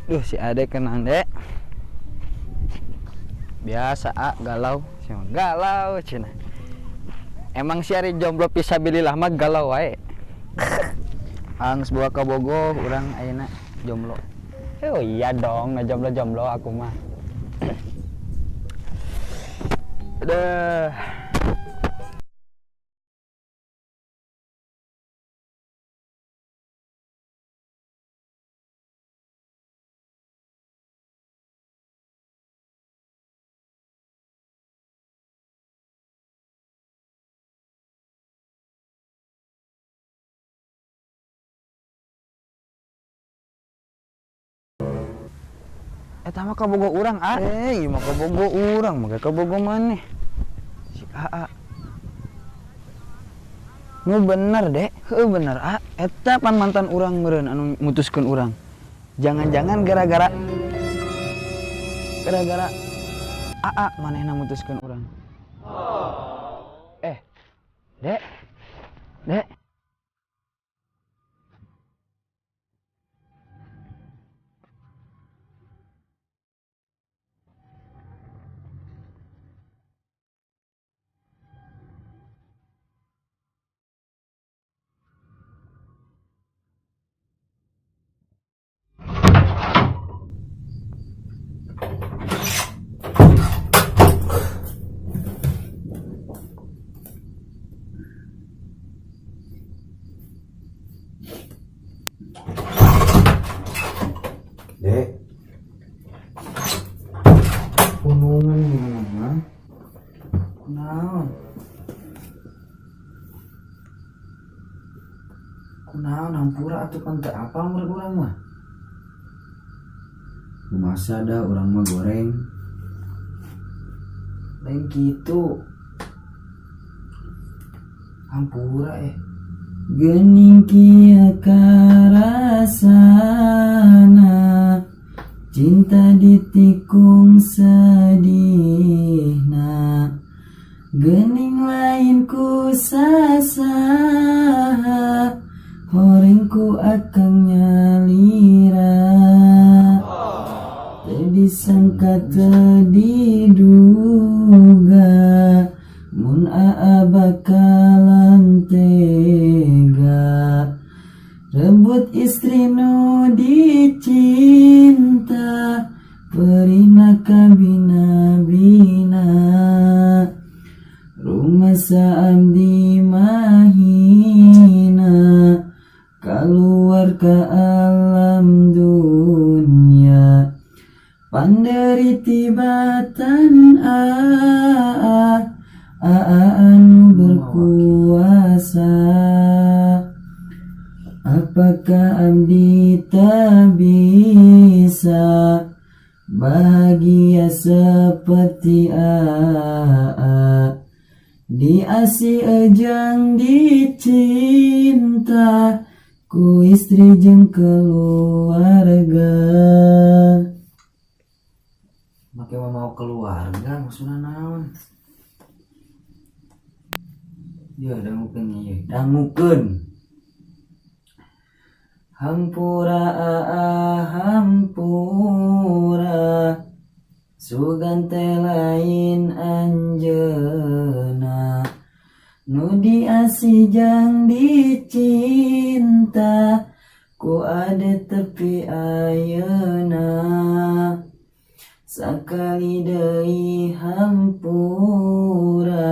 Duh si Ade kenang dek. Biasa galau, cuma galau cina. Emang si ari jomblo pisabilillah mah galau wae. Ang sebuah kabogo urang ayeuna jomblo. Oh iya dong, na jomblo aku mah. Udah. Eta mah kabogo urang ieu mah kabogo urang mah kabogo maneh. Si AA. Nu bener dek, heuh bener eta pan mantan urang meureun anu mutuskeun urang. Jangan-jangan gara-gara AA manehna mutuskeun urang. Dek. Dek. Dek, punungan gimana mah? Kunaon? Kunaon hampura atuh pan teu apal meureun urang mah. Masa ada urang mah goreng. Lain kitu. Hampura Geuning kieu karasana cinta ditikung sedihna geuning lain ku sasaha horengku akang nyalira teu disangka teu diduga mun aa bakalan tega rebut istri nu dicinta perina kabina-bina rumah saamdi mahina kaluar ka alam dunia panderiti batan anu berkuasa apakah abdi tak bisa bahagia seperti diasi ejang dicinta ku istri jeung keluarga. Make mau keluarga maksudna naon? Ya dangukeun hampura hampura sugan teh lain anjeuna nu diasi jang dicinta ku ade tepi ayeuna sakali deui hampura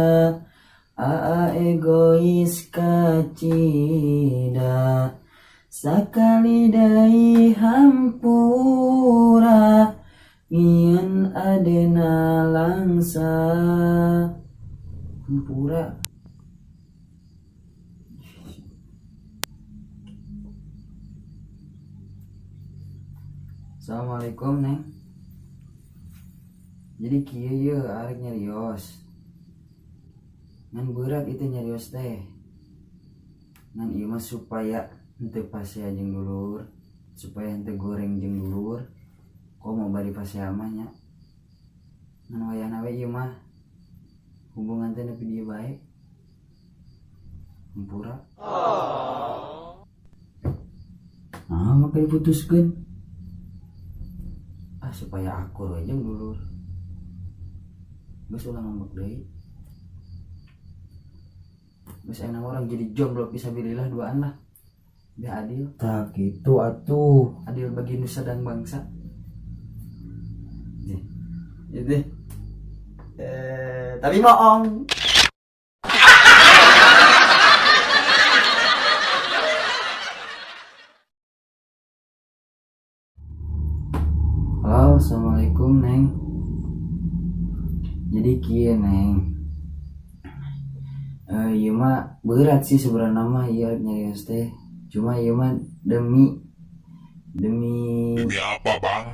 egois kacida sakali deui hampura ngieun adena langsa hampura. Assalamualaikum Neng. Jadi kieu ye arek nyarios ngan berat itu nyarios teh ngan ieu mah supaya henteu pasea jeung dulur supaya henteu goreng jeung dulur kok mau bari pasea mah nya ngan wayahna we ieu mah hubungan teh nepi dieu bae hampura maka diputuskeun supaya akur aja dulur. Geus ulah ngambek deui. Geus enak orang jadi jomblo fisabilillah duaan lah. Biar adil. Tak gitu atuh. Adil bagi nusa dan bangsa. Jadi tapi bohong. Halo, assalamualaikum Neng. Jadi kieu Neng. Ieu mah berat sih sebenarnya mah ieu nyarios teh. Cuma ieu mah demi Demi apa, Bang?